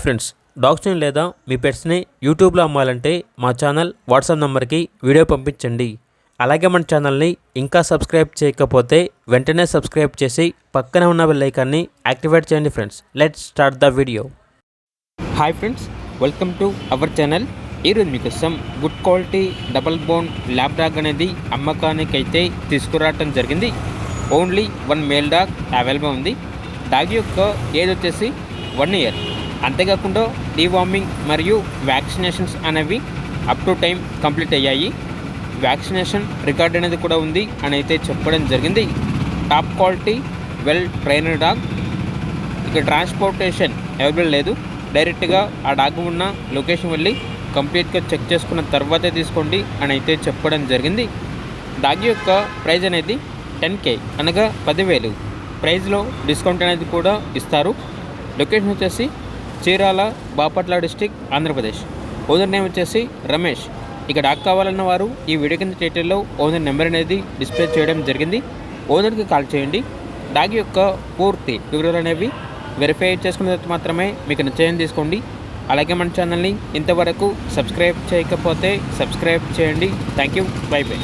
Hi friends, డాగ్స్ని లేదా మీ పెట్స్ని యూట్యూబ్లో అమ్మాలంటే మా ఛానల్ వాట్సాప్ నెంబర్కి వీడియో పంపించండి. అలాగే మన ఛానల్ని ఇంకా సబ్స్క్రైబ్ చేయకపోతే వెంటనే సబ్స్క్రైబ్ చేసి పక్కనే ఉన్న బెల్ ఐకాన్ని యాక్టివేట్ చేయండి. Friends, let's start the video. Hi friends, welcome to our channel. ఈరోజు మీకోసం good quality double bone lab dog అనేది అమ్మకానికి అయితే తీసుకురావటం జరిగింది. ఓన్లీ 1 మేల్ డాగ్ అవైలబుల్ ఉంది. డాగ్ యొక్క ఏజ్ వచ్చేసి 1 ఇయర్. అంతేకాకుండా డీవార్మింగ్ మరియు వ్యాక్సినేషన్స్ అనేవి అప్ టు టైం కంప్లీట్ అయ్యాయి. వ్యాక్సినేషన్ రికార్డ్ అనేది కూడా ఉంది అని అయితే చెప్పడం జరిగింది. Top quality well trainer dog. ఇక ట్రాన్స్పోర్టేషన్ అవైలబుల్ లేదు. డైరెక్ట్గా ఆ డాగ్ ఉన్న లొకేషన్ వెళ్ళి కంప్లీట్గా చెక్ చేసుకున్న తర్వాతే తీసుకోండి అని అయితే చెప్పడం జరిగింది. డాగ్ యొక్క ప్రైజ్ అనేది 10K అనగా 10,000. ప్రైజ్లో డిస్కౌంట్ అనేది కూడా ఇస్తారు. లొకేషన్ వచ్చేసి Chirala, Bapatla district, Andhra Pradesh. Owner name వచ్చేసి రమేష్. ఇక డాగ్ కావాలన్న వారు ఈ వీడియో కింద టైటిల్లో ఓనర్ నెంబర్ అనేది డిస్ప్లే చేయడం జరిగింది. ఓనర్కి కాల్ చేయండి. డాగ్ యొక్క పూర్తి వివరాలు అనేవి వెరిఫై చేసుకున్న తర్వాత మాత్రమే మీకు నిశ్చయం తీసుకోండి. అలాగే మన ఛానల్ని ఇంతవరకు సబ్స్క్రైబ్ చేయకపోతే సబ్స్క్రైబ్ చేయండి. Thank you. By by.